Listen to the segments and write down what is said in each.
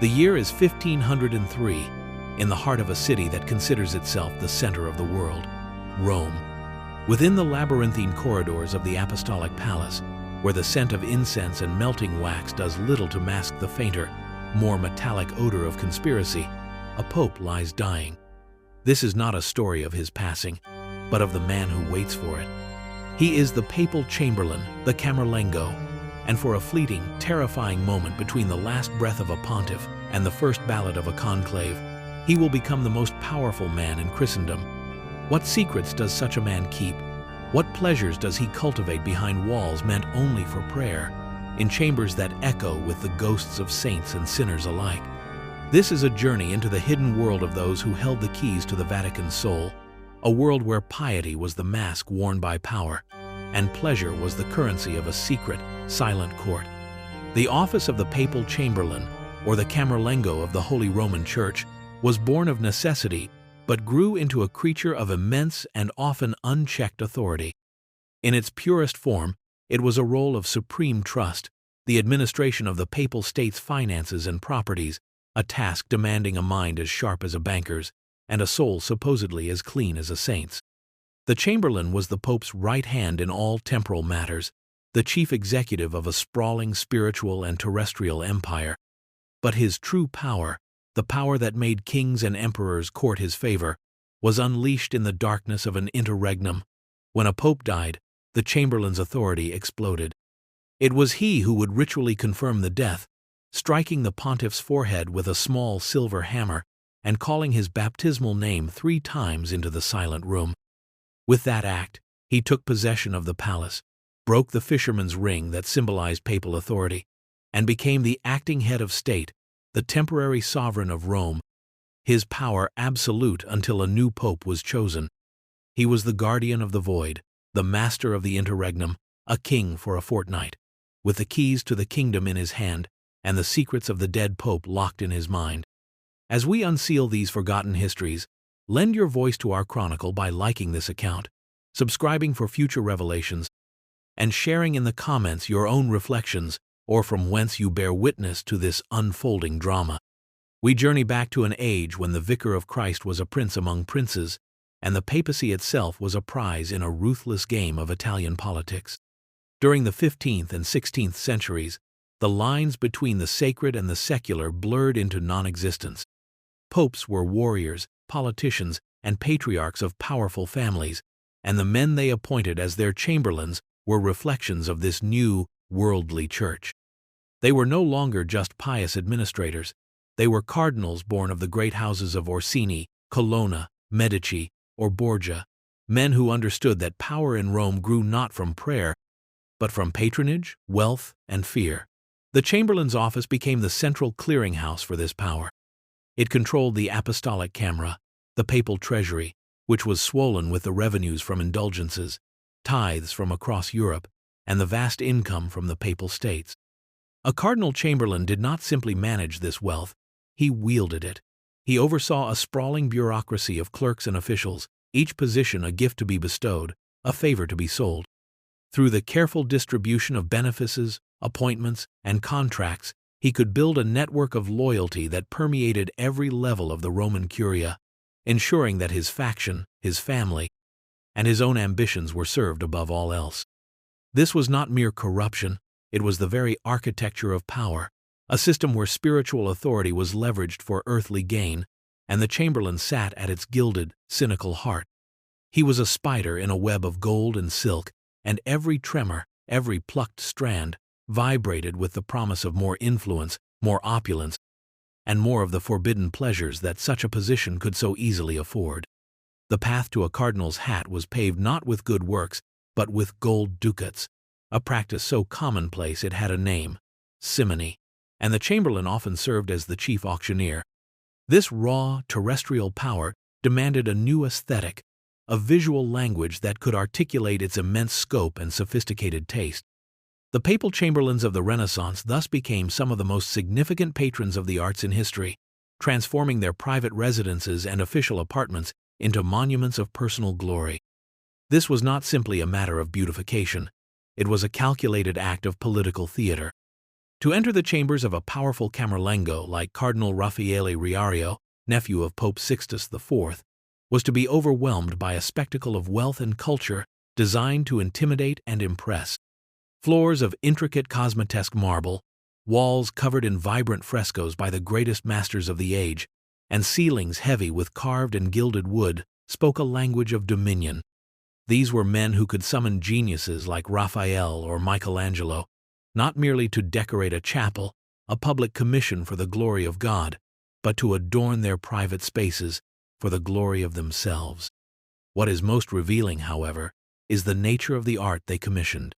The year is 1503, in the heart of a city that considers itself the center of the world, Rome. Within the labyrinthine corridors of the Apostolic Palace, where the scent of incense and melting wax does little to mask the fainter, more metallic odor of conspiracy, a pope lies dying. This is not a story of his passing, but of the man who waits for it. He is the Papal Chamberlain, the Camerlengo, and for a fleeting, terrifying moment between the last breath of a pontiff and the first ballot of a conclave, he will become the most powerful man in Christendom. What secrets does such a man keep? What pleasures does he cultivate behind walls meant only for prayer, in chambers that echo with the ghosts of saints and sinners alike? This is a journey into the hidden world of those who held the keys to the Vatican's soul, a world where piety was the mask worn by power, and pleasure was the currency of a secret, silent court. The office of the Papal Chamberlain, or the Camerlengo of the Holy Roman Church, was born of necessity, but grew into a creature of immense and often unchecked authority. In its purest form, it was a role of supreme trust, the administration of the papal state's finances and properties, a task demanding a mind as sharp as a banker's, and a soul supposedly as clean as a saint's. The Chamberlain was the Pope's right hand in all temporal matters, the chief executive of a sprawling spiritual and terrestrial empire. But his true power, the power that made kings and emperors court his favor, was unleashed in the darkness of an interregnum. When a pope died, the Chamberlain's authority exploded. It was he who would ritually confirm the death, striking the pontiff's forehead with a small silver hammer and calling his baptismal name 3 times into the silent room. With that act, he took possession of the palace, broke the fisherman's ring that symbolized papal authority, and became the acting head of state, the temporary sovereign of Rome, his power absolute until a new pope was chosen. He was the guardian of the void, the master of the interregnum, a king for a fortnight, with the keys to the kingdom in his hand and the secrets of the dead pope locked in his mind. As we unseal these forgotten histories, lend your voice to our chronicle by liking this account, subscribing for future revelations, and sharing in the comments your own reflections or from whence you bear witness to this unfolding drama. We journey back to an age when the Vicar of Christ was a prince among princes, and the papacy itself was a prize in a ruthless game of Italian politics. During the 15th and 16th centuries, the lines between the sacred and the secular blurred into non-existence. Popes were warriors, politicians, and patriarchs of powerful families, and the men they appointed as their chamberlains were reflections of this new, worldly church. They were no longer just pious administrators. They were cardinals born of the great houses of Orsini, Colonna, Medici, or Borgia, men who understood that power in Rome grew not from prayer, but from patronage, wealth, and fear. The Chamberlain's office became the central clearinghouse for this power. It controlled the apostolic camera, the papal treasury, which was swollen with the revenues from indulgences, tithes from across Europe, and the vast income from the papal states. A cardinal chamberlain did not simply manage this wealth, he wielded it. He oversaw a sprawling bureaucracy of clerks and officials, each position a gift to be bestowed, a favor to be sold. Through the careful distribution of benefices, appointments, and contracts, he could build a network of loyalty that permeated every level of the Roman Curia, ensuring that his faction, his family, and his own ambitions were served above all else. This was not mere corruption, it was the very architecture of power, a system where spiritual authority was leveraged for earthly gain, and the chamberlain sat at its gilded, cynical heart. He was a spider in a web of gold and silk, and every tremor, every plucked strand, vibrated with the promise of more influence, more opulence, and more of the forbidden pleasures that such a position could so easily afford. The path to a cardinal's hat was paved not with good works, but with gold ducats, a practice so commonplace it had a name, simony, and the chamberlain often served as the chief auctioneer. This raw, terrestrial power demanded a new aesthetic, a visual language that could articulate its immense scope and sophisticated taste. The papal chamberlains of the Renaissance thus became some of the most significant patrons of the arts in history, transforming their private residences and official apartments into monuments of personal glory. This was not simply a matter of beautification, it was a calculated act of political theater. To enter the chambers of a powerful Camerlengo like Cardinal Raffaele Riario, nephew of Pope Sixtus IV, was to be overwhelmed by a spectacle of wealth and culture designed to intimidate and impress. Floors of intricate cosmatesque marble, walls covered in vibrant frescoes by the greatest masters of the age, and ceilings heavy with carved and gilded wood spoke a language of dominion. These were men who could summon geniuses like Raphael or Michelangelo, not merely to decorate a chapel, a public commission for the glory of God, but to adorn their private spaces for the glory of themselves. What is most revealing, however, is the nature of the art they commissioned.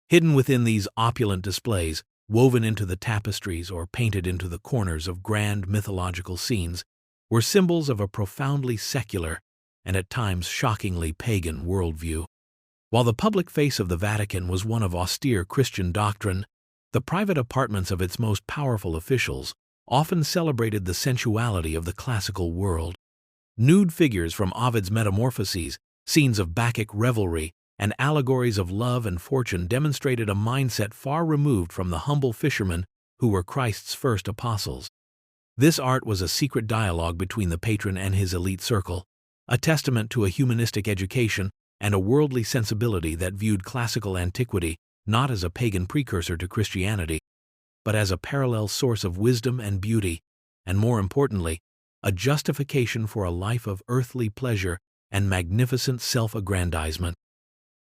Hidden within these opulent displays, woven into the tapestries or painted into the corners of grand mythological scenes, were symbols of a profoundly secular and at times shockingly pagan worldview. While the public face of the Vatican was one of austere Christian doctrine, the private apartments of its most powerful officials often celebrated the sensuality of the classical world. Nude figures from Ovid's Metamorphoses, scenes of Bacchic revelry, and allegories of love and fortune demonstrated a mindset far removed from the humble fishermen who were Christ's first apostles. This art was a secret dialogue between the patron and his elite circle, a testament to a humanistic education and a worldly sensibility that viewed classical antiquity not as a pagan precursor to Christianity, but as a parallel source of wisdom and beauty, and more importantly, a justification for a life of earthly pleasure and magnificent self-aggrandizement.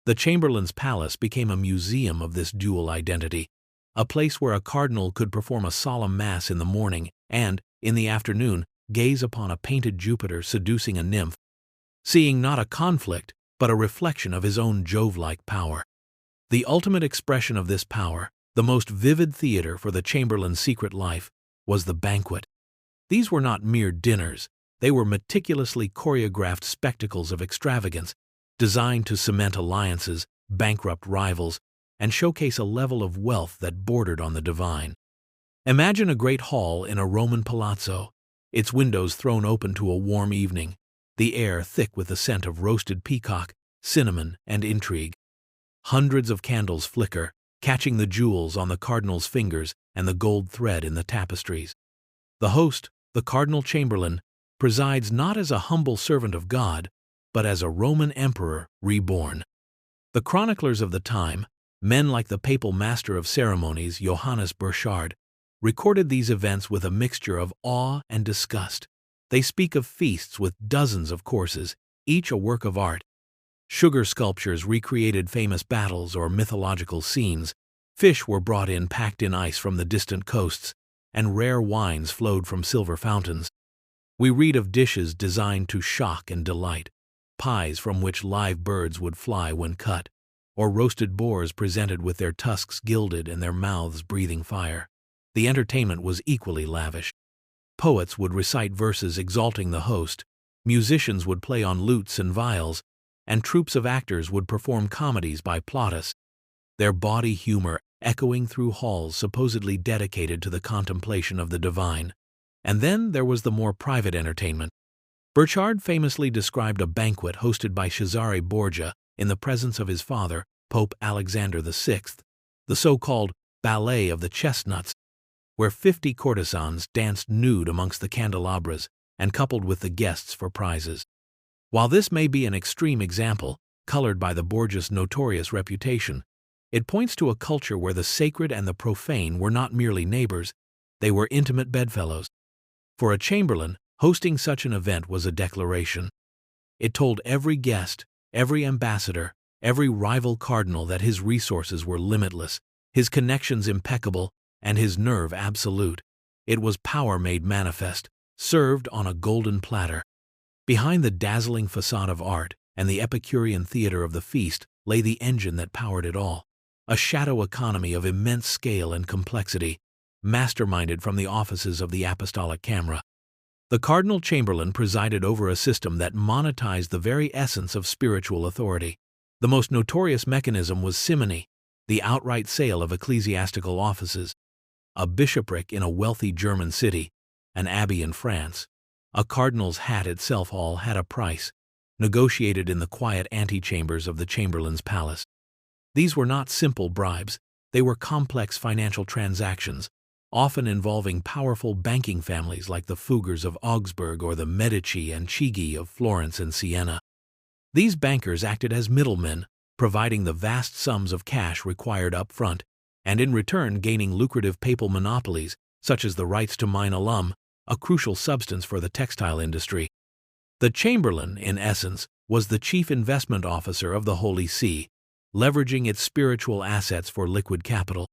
The Chamberlains' Palace became a museum of this dual identity, a place where a cardinal could perform a solemn mass in the morning and, in the afternoon, gaze upon a painted Jupiter seducing a nymph, seeing not a conflict, but a reflection of his own Jove-like power. The ultimate expression of this power, the most vivid theater for the Chamberlain's secret life, was the banquet. These were not mere dinners, they were meticulously choreographed spectacles of extravagance, designed to cement alliances, bankrupt rivals, and showcase a level of wealth that bordered on the divine. Imagine a great hall in a Roman palazzo, its windows thrown open to a warm evening, the air thick with the scent of roasted peacock, cinnamon, and intrigue. Hundreds of candles flicker, catching the jewels on the cardinal's fingers and the gold thread in the tapestries. The host, the Cardinal Chamberlain, presides not as a humble servant of God, but as a Roman emperor reborn. The chroniclers of the time, men like the papal master of ceremonies Johannes Burchard, recorded these events with a mixture of awe and disgust. They speak of feasts with dozens of courses, each a work of art. Sugar sculptures recreated famous battles or mythological scenes, fish were brought in packed in ice from the distant coasts, and rare wines flowed from silver fountains. We read of dishes designed to shock and delight, pies from which live birds would fly when cut, or roasted boars presented with their tusks gilded and their mouths breathing fire. The entertainment was equally lavish. Poets would recite verses exalting the host, musicians would play on lutes and viols, and troupes of actors would perform comedies by Plautus, their bawdy humor echoing through halls supposedly dedicated to the contemplation of the divine. And then there was the more private entertainment. Burchard famously described a banquet hosted by Cesare Borgia in the presence of his father, Pope Alexander VI, the so-called Ballet of the Chestnuts, where 50 courtesans danced nude amongst the candelabras and coupled with the guests for prizes. While this may be an extreme example, colored by the Borgia's notorious reputation, it points to a culture where the sacred and the profane were not merely neighbors, they were intimate bedfellows. For a Chamberlain, hosting such an event was a declaration. It told every guest, every ambassador, every rival cardinal that his resources were limitless, his connections impeccable, and his nerve absolute. It was power made manifest, served on a golden platter. Behind the dazzling facade of art and the Epicurean theater of the feast lay the engine that powered it all, a shadow economy of immense scale and complexity, masterminded from the offices of the Apostolic Camera. The Cardinal Chamberlain presided over a system that monetized the very essence of spiritual authority. The most notorious mechanism was simony, the outright sale of ecclesiastical offices. A bishopric in a wealthy German city, an abbey in France, a cardinal's hat itself all had a price, negotiated in the quiet antechambers of the Chamberlains' Palace. These were not simple bribes, They were complex financial transactions, often involving powerful banking families like the Fuggers of Augsburg or the Medici and Chigi of Florence and Siena. These bankers acted as middlemen, providing the vast sums of cash required up front, and in return gaining lucrative papal monopolies, such as the rights to mine alum, a crucial substance for the textile industry. The Chamberlain, in essence, was the chief investment officer of the Holy See, leveraging its spiritual assets for liquid capital.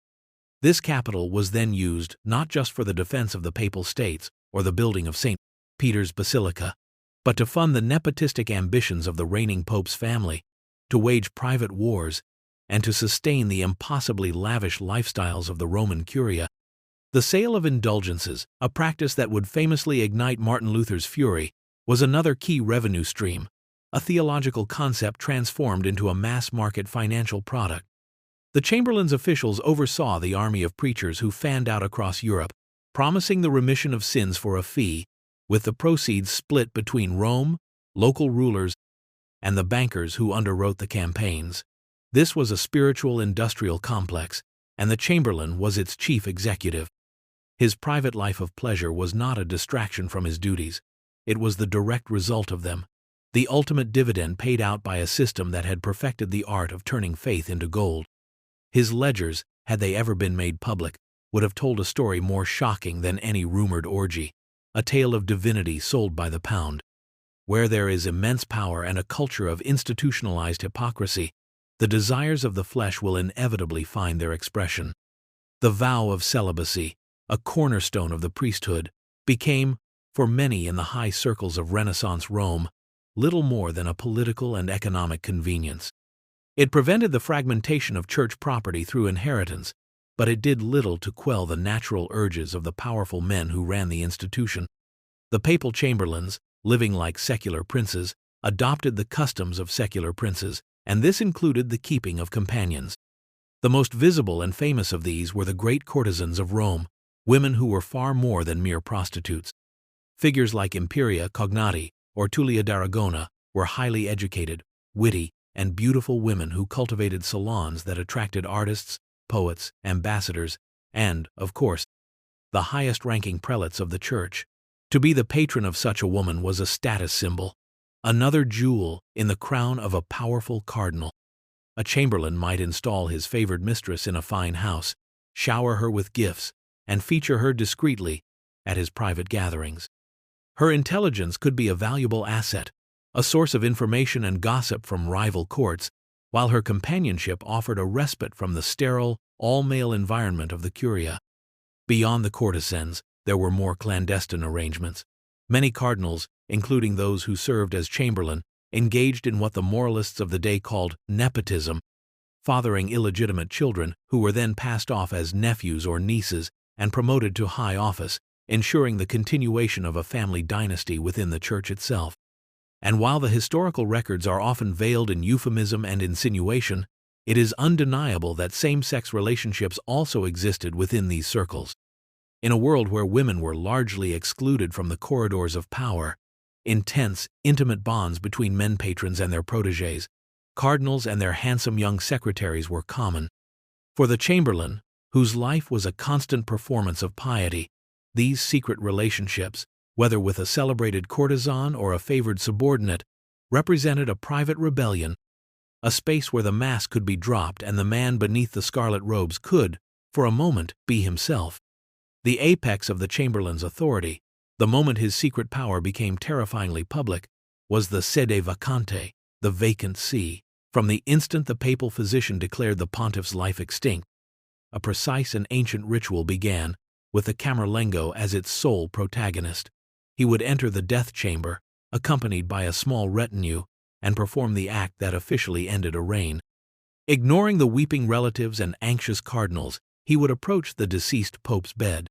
This capital was then used not just for the defense of the Papal States or the building of St. Peter's Basilica, but to fund the nepotistic ambitions of the reigning Pope's family, to wage private wars, and to sustain the impossibly lavish lifestyles of the Roman Curia. The sale of indulgences, a practice that would famously ignite Martin Luther's fury, was another key revenue stream, a theological concept transformed into a mass-market financial product. The Chamberlain's officials oversaw the army of preachers who fanned out across Europe, promising the remission of sins for a fee, with the proceeds split between Rome, local rulers, and the bankers who underwrote the campaigns. This was a spiritual industrial complex, and the Chamberlain was its chief executive. His private life of pleasure was not a distraction from his duties. It was the direct result of them, the ultimate dividend paid out by a system that had perfected the art of turning faith into gold. His ledgers, had they ever been made public, would have told a story more shocking than any rumored orgy, a tale of divinity sold by the pound. Where there is immense power and a culture of institutionalized hypocrisy, the desires of the flesh will inevitably find their expression. The vow of celibacy, a cornerstone of the priesthood, became, for many in the high circles of Renaissance Rome, little more than a political and economic convenience. It prevented the fragmentation of church property through inheritance, but it did little to quell the natural urges of the powerful men who ran the institution. The papal chamberlains, living like secular princes, adopted the customs of secular princes, and this included the keeping of companions. The most visible and famous of these were the great courtesans of Rome, women who were far more than mere prostitutes. Figures like Imperia Cognati or Tullia d'Aragona were highly educated, witty, and beautiful women who cultivated salons that attracted artists, poets, ambassadors, and, of course, the highest-ranking prelates of the church. To be the patron of such a woman was a status symbol, another jewel in the crown of a powerful cardinal. A chamberlain might install his favored mistress in a fine house, shower her with gifts, and feature her discreetly at his private gatherings. Her intelligence could be a valuable asset, a source of information and gossip from rival courts, while her companionship offered a respite from the sterile, all-male environment of the Curia. Beyond the courtesans, there were more clandestine arrangements. Many cardinals, including those who served as chamberlain, engaged in what the moralists of the day called nepotism, fathering illegitimate children who were then passed off as nephews or nieces and promoted to high office, ensuring the continuation of a family dynasty within the church itself. And while the historical records are often veiled in euphemism and insinuation, it is undeniable that same-sex relationships also existed within these circles. In a world where women were largely excluded from the corridors of power, intense, intimate bonds between men patrons and their protégés, cardinals and their handsome young secretaries were common. For the chamberlain, whose life was a constant performance of piety, these secret relationships, whether with a celebrated courtesan or a favored subordinate, represented a private rebellion, a space where the mask could be dropped and the man beneath the scarlet robes could, for a moment, be himself. The apex of the chamberlain's authority, the moment his secret power became terrifyingly public, was the sede vacante, the vacant see. From the instant the papal physician declared the pontiff's life extinct, a precise and ancient ritual began, with the Camerlengo as its sole protagonist. He would enter the death chamber, accompanied by a small retinue, and perform the act that officially ended a reign. Ignoring the weeping relatives and anxious cardinals, he would approach the deceased pope's bed.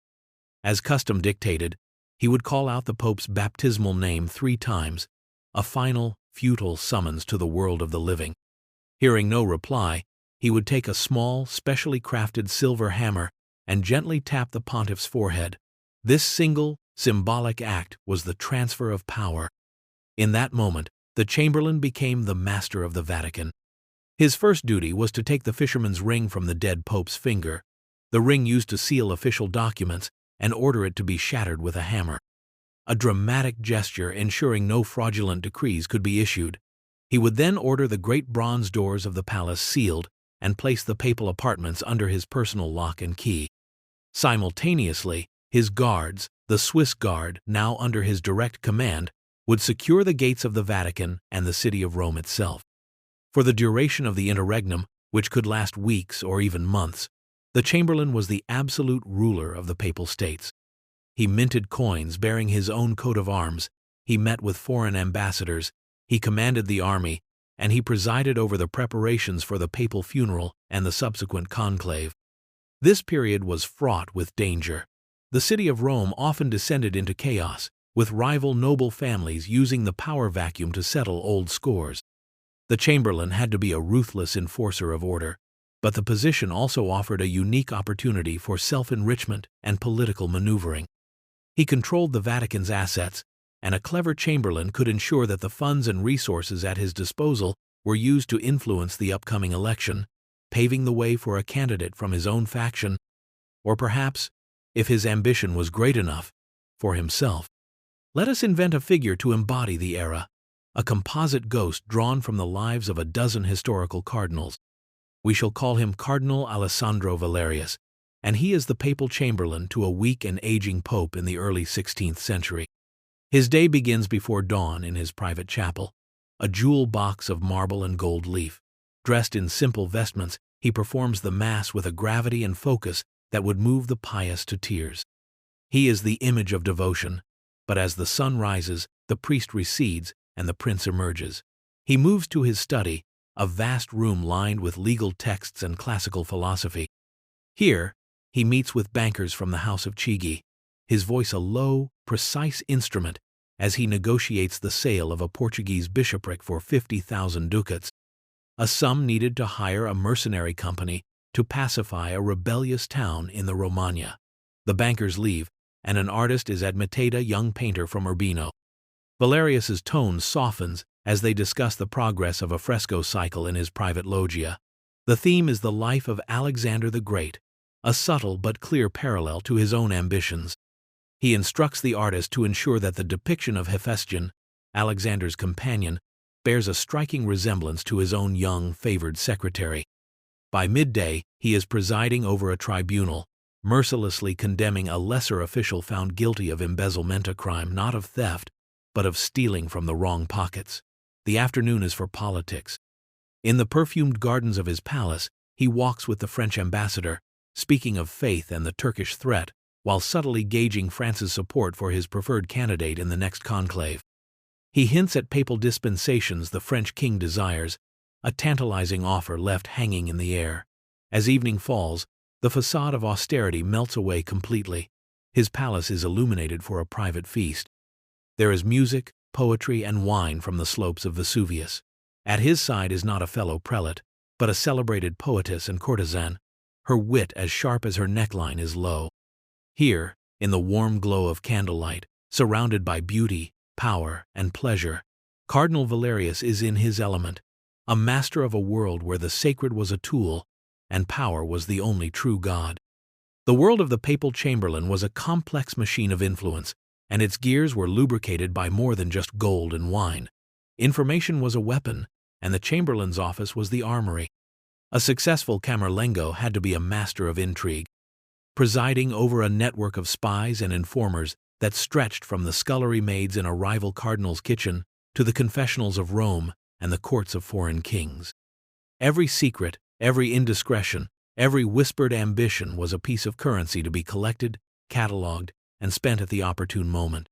As custom dictated, he would call out the pope's baptismal name 3 times, a final, futile summons to the world of the living. Hearing no reply, he would take a small, specially crafted silver hammer and gently tap the pontiff's forehead. This single, symbolic act was the transfer of power. In that moment, the chamberlain became the master of the Vatican. His first duty was to take the fisherman's ring from the dead pope's finger, the ring used to seal official documents, and order it to be shattered with a hammer. A dramatic gesture ensuring no fraudulent decrees could be issued. He would then order the great bronze doors of the palace sealed and place the papal apartments under his personal lock and key. Simultaneously, his guards, the Swiss Guard, now under his direct command, would secure the gates of the Vatican and the city of Rome itself. For the duration of the interregnum, which could last weeks or even months, the Chamberlain was the absolute ruler of the Papal States. He minted coins bearing his own coat of arms, he met with foreign ambassadors, he commanded the army, and he presided over the preparations for the papal funeral and the subsequent conclave. This period was fraught with danger. The city of Rome often descended into chaos, with rival noble families using the power vacuum to settle old scores. The Chamberlain had to be a ruthless enforcer of order, but the position also offered a unique opportunity for self-enrichment and political maneuvering. He controlled the Vatican's assets, and a clever Chamberlain could ensure that the funds and resources at his disposal were used to influence the upcoming election, paving the way for a candidate from his own faction, or perhaps, if his ambition was great enough, for himself. Let us invent a figure to embody the era, a composite ghost drawn from the lives of a dozen historical cardinals. We shall call him Cardinal Alessandro Valerius, and he is the papal chamberlain to a weak and aging pope in the early 16th century. His day begins before dawn in his private chapel, a jewel box of marble and gold leaf. Dressed in simple vestments, he performs the Mass with a gravity and focus that would move the pious to tears. He is the image of devotion, but as the sun rises, the priest recedes and the prince emerges. He moves to his study, a vast room lined with legal texts and classical philosophy. Here, he meets with bankers from the House of Chigi, his voice a low, precise instrument as he negotiates the sale of a Portuguese bishopric for 50,000 ducats, a sum needed to hire a mercenary company to pacify a rebellious town in the Romagna. The bankers leave, and an artist is admitted, a young painter from Urbino. Valerius's tone softens as they discuss the progress of a fresco cycle in his private loggia. The theme is the life of Alexander the Great, a subtle but clear parallel to his own ambitions. He instructs the artist to ensure that the depiction of Hephaestion, Alexander's companion, bears a striking resemblance to his own young, favored secretary. By midday, he is presiding over a tribunal, mercilessly condemning a lesser official found guilty of embezzlement, a crime not of theft, but of stealing from the wrong pockets. The afternoon is for politics. In the perfumed gardens of his palace, he walks with the French ambassador, speaking of faith and the Turkish threat, while subtly gauging France's support for his preferred candidate in the next conclave. He hints at papal dispensations the French king desires, a tantalizing offer left hanging in the air. As evening falls, the facade of austerity melts away completely. His palace is illuminated for a private feast. There is music, poetry, and wine from the slopes of Vesuvius. At his side is not a fellow prelate, but a celebrated poetess and courtesan, her wit as sharp as her neckline is low. Here, in the warm glow of candlelight, surrounded by beauty, power, and pleasure, Cardinal Valerius is in his element, a master of a world where the sacred was a tool and power was the only true God. The world of the papal chamberlain was a complex machine of influence, and its gears were lubricated by more than just gold and wine. Information was a weapon, and the chamberlain's office was the armory. A successful Camerlengo had to be a master of intrigue, presiding over a network of spies and informers that stretched from the scullery maids in a rival cardinal's kitchen to the confessionals of Rome and the courts of foreign kings. Every secret, every indiscretion, every whispered ambition was a piece of currency to be collected, catalogued, and spent at the opportune moment.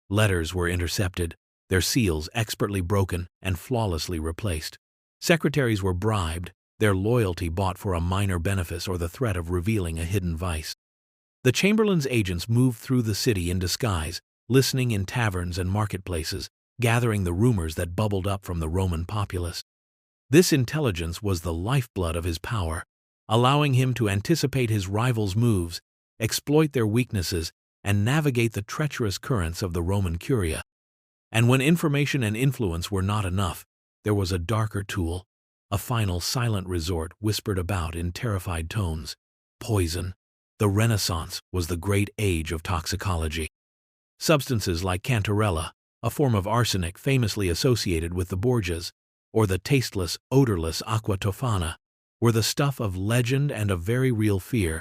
Letters were intercepted, their seals expertly broken and flawlessly replaced. Secretaries were bribed, their loyalty bought for a minor benefice or the threat of revealing a hidden vice. The Chamberlain's agents moved through the city in disguise, listening in taverns and marketplaces, gathering the rumors that bubbled up from the Roman populace. This intelligence was the lifeblood of his power, allowing him to anticipate his rivals' moves, exploit their weaknesses, and navigate the treacherous currents of the Roman Curia. And when information and influence were not enough, there was a darker tool, a final silent resort whispered about in terrified tones. Poison. The Renaissance was the great age of toxicology. Substances like cantarella, a form of arsenic famously associated with the Borgias, or the tasteless, odorless aqua tofana, were the stuff of legend and of very real fear.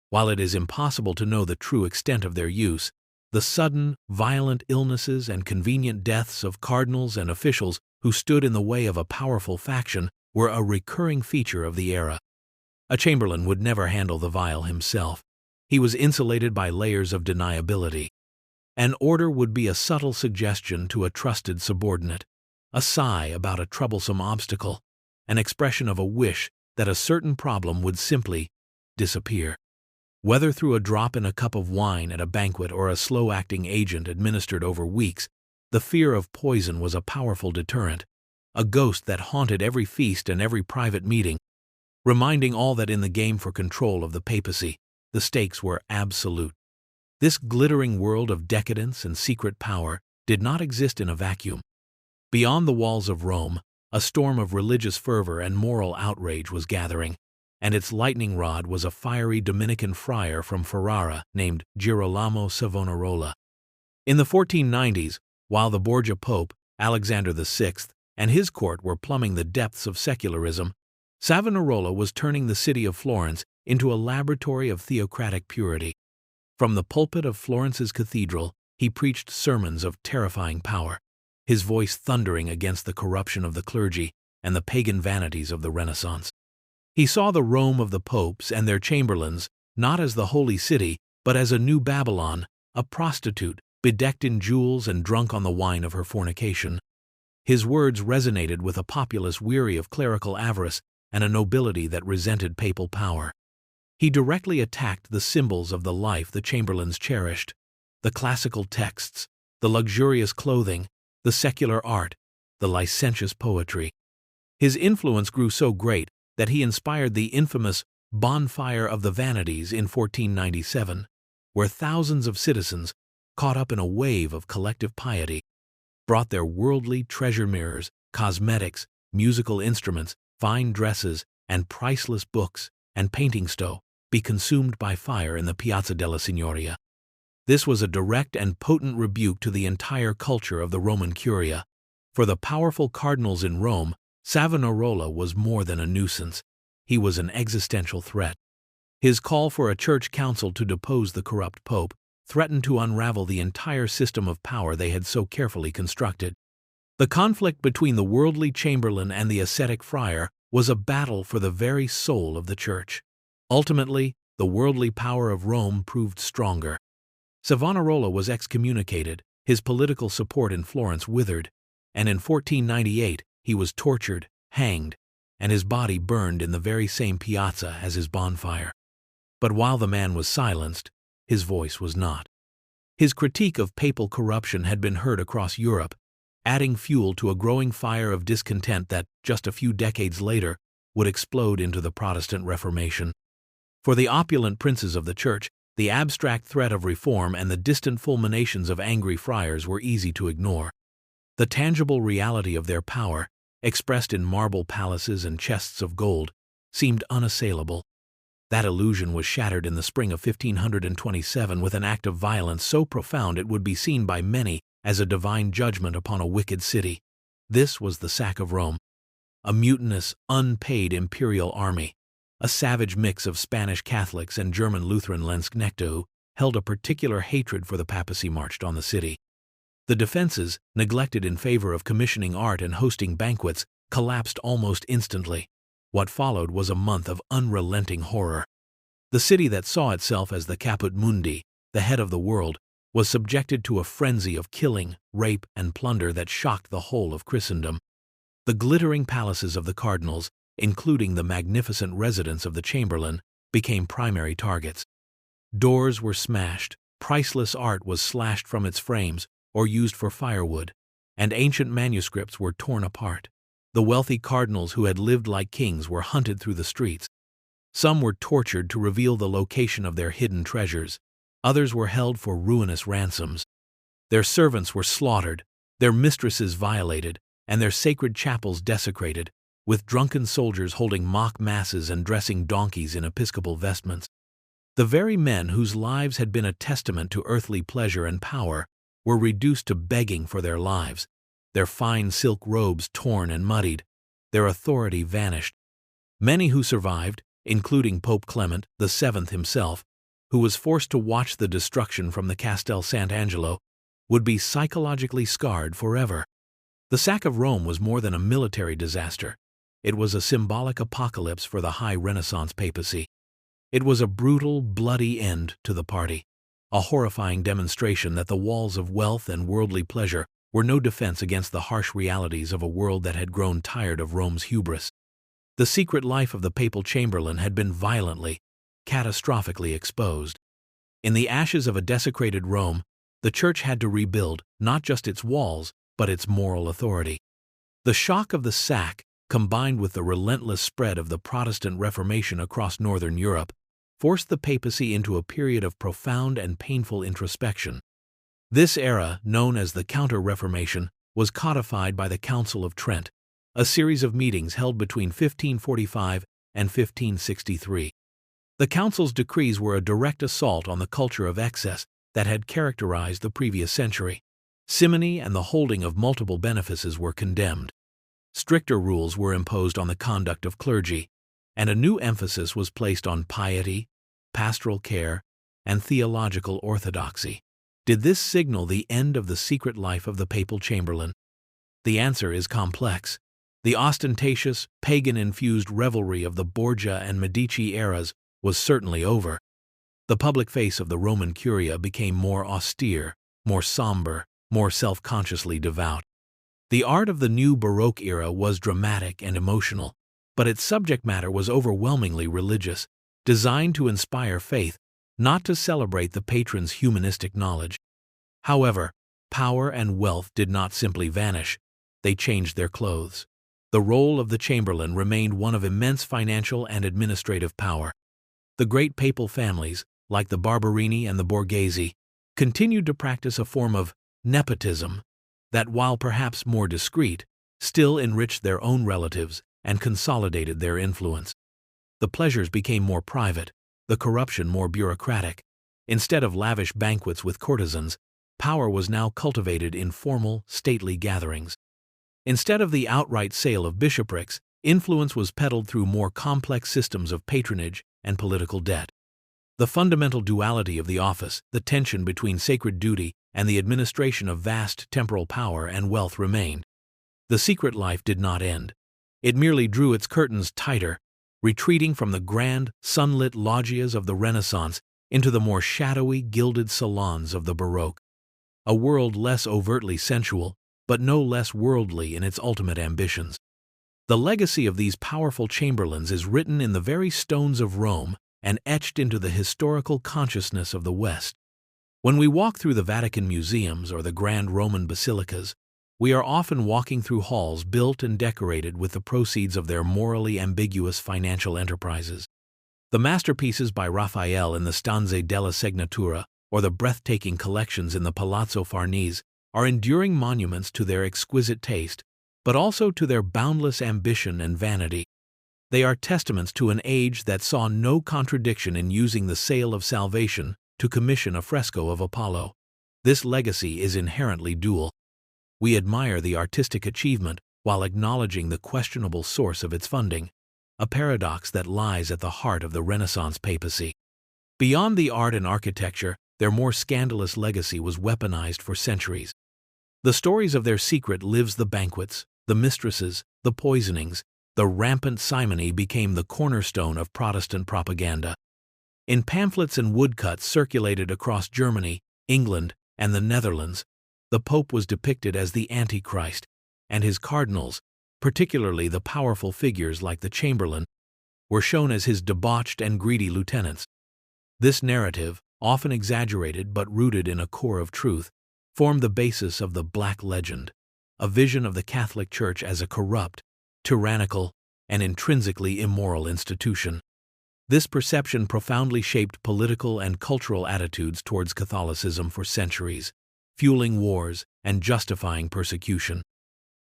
While it is impossible to know the true extent of their use, the sudden, violent illnesses and convenient deaths of cardinals and officials who stood in the way of a powerful faction were a recurring feature of the era. A chamberlain would never handle the vial himself. He was insulated by layers of deniability. An order would be a subtle suggestion to a trusted subordinate, a sigh about a troublesome obstacle, an expression of a wish that a certain problem would simply disappear. Whether through a drop in a cup of wine at a banquet or a slow-acting agent administered over weeks, the fear of poison was a powerful deterrent, a ghost that haunted every feast and every private meeting, reminding all that in the game for control of the papacy, the stakes were absolute. This glittering world of decadence and secret power did not exist in a vacuum. Beyond the walls of Rome, a storm of religious fervor and moral outrage was gathering, and its lightning rod was a fiery Dominican friar from Ferrara named Girolamo Savonarola. In the 1490s, while the Borgia Pope, Alexander VI, and his court were plumbing the depths of secularism, Savonarola was turning the city of Florence into a laboratory of theocratic purity. From the pulpit of Florence's cathedral, he preached sermons of terrifying power, his voice thundering against the corruption of the clergy and the pagan vanities of the Renaissance. He saw the Rome of the popes and their chamberlains not as the holy city, but as a new Babylon, a prostitute, bedecked in jewels and drunk on the wine of her fornication. His words resonated with a populace weary of clerical avarice and a nobility that resented papal power. He directly attacked the symbols of the life the chamberlains cherished, the classical texts, the luxurious clothing, the secular art, the licentious poetry. His influence grew so great that he inspired the infamous Bonfire of the Vanities in 1497, where thousands of citizens, caught up in a wave of collective piety, brought their worldly treasure mirrors, cosmetics, musical instruments, fine dresses, and priceless books and paintings to be consumed by fire in the Piazza della Signoria. This was a direct and potent rebuke to the entire culture of the Roman Curia. For the powerful cardinals in Rome, Savonarola was more than a nuisance. He was an existential threat. His call for a church council to depose the corrupt pope threatened to unravel the entire system of power they had so carefully constructed. The conflict between the worldly chamberlain and the ascetic friar was a battle for the very soul of the church. Ultimately, the worldly power of Rome proved stronger. Savonarola was excommunicated, his political support in Florence withered, and in 1498 he was tortured, hanged, and his body burned in the very same piazza as his bonfire. But while the man was silenced, his voice was not. His critique of papal corruption had been heard across Europe, adding fuel to a growing fire of discontent that, just a few decades later, would explode into the Protestant Reformation. For the opulent princes of the Church, the abstract threat of reform and the distant fulminations of angry friars were easy to ignore. The tangible reality of their power, expressed in marble palaces and chests of gold, seemed unassailable. That illusion was shattered in the spring of 1527 with an act of violence so profound it would be seen by many as a divine judgment upon a wicked city. This was the sack of Rome. A mutinous, unpaid imperial army, a savage mix of Spanish Catholics and German Lutheran Landsknechte who held a particular hatred for the papacy, marched on the city. The defenses, neglected in favor of commissioning art and hosting banquets, collapsed almost instantly. What followed was a month of unrelenting horror. The city that saw itself as the caput mundi, the head of the world, was subjected to a frenzy of killing, rape, and plunder that shocked the whole of Christendom. The glittering palaces of the cardinals, including the magnificent residence of the Chamberlain, became primary targets. Doors were smashed, priceless art was slashed from its frames or used for firewood, and ancient manuscripts were torn apart. The wealthy cardinals who had lived like kings were hunted through the streets. Some were tortured to reveal the location of their hidden treasures. Others were held for ruinous ransoms. Their servants were slaughtered, their mistresses violated, and their sacred chapels desecrated, with drunken soldiers holding mock masses and dressing donkeys in episcopal vestments. The very men whose lives had been a testament to earthly pleasure and power were reduced to begging for their lives, their fine silk robes torn and muddied, their authority vanished. Many who survived, including Pope Clement VII himself, who was forced to watch the destruction from the Castel Sant'Angelo, would be psychologically scarred forever. The sack of Rome was more than a military disaster. It was a symbolic apocalypse for the high Renaissance papacy. It was a brutal, bloody end to the party, a horrifying demonstration that the walls of wealth and worldly pleasure were no defense against the harsh realities of a world that had grown tired of Rome's hubris. The secret life of the Papal Chamberlain had been violently, catastrophically exposed. In the ashes of a desecrated Rome, the Church had to rebuild not just its walls, but its moral authority. The shock of the sack, combined with the relentless spread of the Protestant Reformation across northern Europe, forced the papacy into a period of profound and painful introspection. This era, known as the Counter-Reformation, was codified by the Council of Trent, a series of meetings held between 1545 and 1563. The Council's decrees were a direct assault on the culture of excess that had characterized the previous century. Simony and the holding of multiple benefices were condemned. Stricter rules were imposed on the conduct of clergy, and a new emphasis was placed on piety, pastoral care, and theological orthodoxy. Did this signal the end of the secret life of the Papal Chamberlain? The answer is complex. The ostentatious, pagan-infused revelry of the Borgia and Medici eras was certainly over. The public face of the Roman Curia became more austere, more somber, more self-consciously devout. The art of the new Baroque era was dramatic and emotional, but its subject matter was overwhelmingly religious, designed to inspire faith, not to celebrate the patron's humanistic knowledge. However, power and wealth did not simply vanish, they changed their clothes. The role of the Chamberlain remained one of immense financial and administrative power. The great papal families, like the Barberini and the Borghese, continued to practice a form of nepotism that, while perhaps more discreet, still enriched their own relatives and consolidated their influence. The pleasures became more private, the corruption more bureaucratic. Instead of lavish banquets with courtesans, power was now cultivated in formal, stately gatherings. Instead of the outright sale of bishoprics, influence was peddled through more complex systems of patronage and political debt. The fundamental duality of the office, the tension between sacred duty and the administration of vast temporal power and wealth remained. The secret life did not end. It merely drew its curtains tighter, retreating from the grand, sunlit loggias of the Renaissance into the more shadowy, gilded salons of the Baroque. A world less overtly sensual, but no less worldly in its ultimate ambitions. The legacy of these powerful chamberlains is written in the very stones of Rome and etched into the historical consciousness of the West. When we walk through the Vatican museums or the grand Roman basilicas, we are often walking through halls built and decorated with the proceeds of their morally ambiguous financial enterprises. The masterpieces by Raphael in the Stanze della Segnatura or the breathtaking collections in the Palazzo Farnese are enduring monuments to their exquisite taste, but also to their boundless ambition and vanity. They are testaments to an age that saw no contradiction in using the sale of salvation to commission a fresco of Apollo. This legacy is inherently dual. We admire the artistic achievement while acknowledging the questionable source of its funding, a paradox that lies at the heart of the Renaissance papacy. Beyond the art and architecture, their more scandalous legacy was weaponized for centuries. The stories of their secret lives, the banquets, the mistresses, the poisonings, the rampant simony became the cornerstone of Protestant propaganda. In pamphlets and woodcuts circulated across Germany, England, and the Netherlands, the Pope was depicted as the Antichrist, and his cardinals, particularly the powerful figures like the Chamberlain, were shown as his debauched and greedy lieutenants. This narrative, often exaggerated but rooted in a core of truth, formed the basis of the Black Legend, a vision of the Catholic Church as a corrupt, tyrannical, and intrinsically immoral institution. This perception profoundly shaped political and cultural attitudes towards Catholicism for centuries, fueling wars and justifying persecution.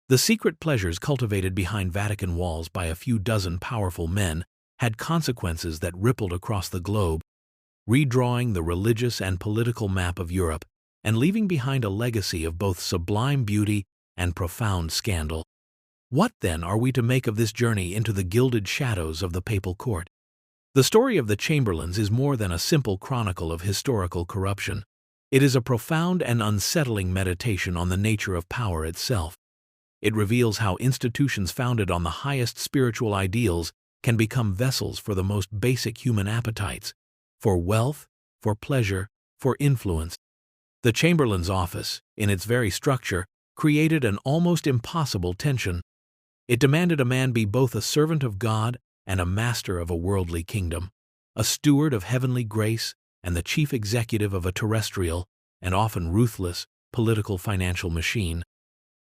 The secret pleasures cultivated behind Vatican walls by a few dozen powerful men had consequences that rippled across the globe, redrawing the religious and political map of Europe and leaving behind a legacy of both sublime beauty and profound scandal. What, then, are we to make of this journey into the gilded shadows of the papal court? The story of the Chamberlains is more than a simple chronicle of historical corruption. It is a profound and unsettling meditation on the nature of power itself. It reveals how institutions founded on the highest spiritual ideals can become vessels for the most basic human appetites, for wealth, for pleasure, for influence. The Chamberlain's office, in its very structure, created an almost impossible tension. It demanded a man be both a servant of God and a master of a worldly kingdom, a steward of heavenly grace and the chief executive of a terrestrial, and often ruthless, political financial machine.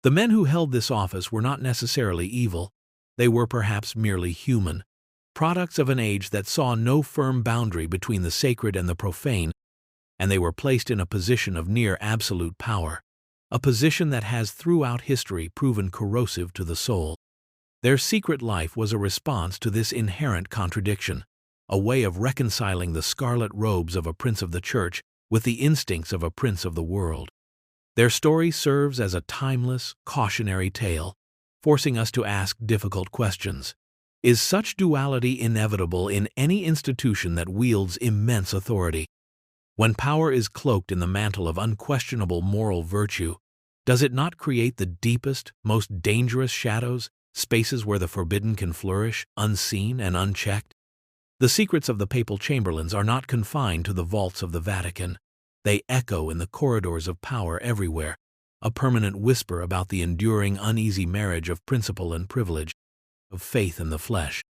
The men who held this office were not necessarily evil. They were perhaps merely human, products of an age that saw no firm boundary between the sacred and the profane, and they were placed in a position of near absolute power, a position that has throughout history proven corrosive to the soul. Their secret life was a response to this inherent contradiction, a way of reconciling the scarlet robes of a prince of the church with the instincts of a prince of the world. Their story serves as a timeless, cautionary tale, forcing us to ask difficult questions. Is such duality inevitable in any institution that wields immense authority? When power is cloaked in the mantle of unquestionable moral virtue, does it not create the deepest, most dangerous shadows, spaces where the forbidden can flourish, unseen and unchecked? The secrets of the papal chamberlains are not confined to the vaults of the Vatican. They echo in the corridors of power everywhere, a permanent whisper about the enduring, uneasy marriage of principle and privilege, of faith and the flesh.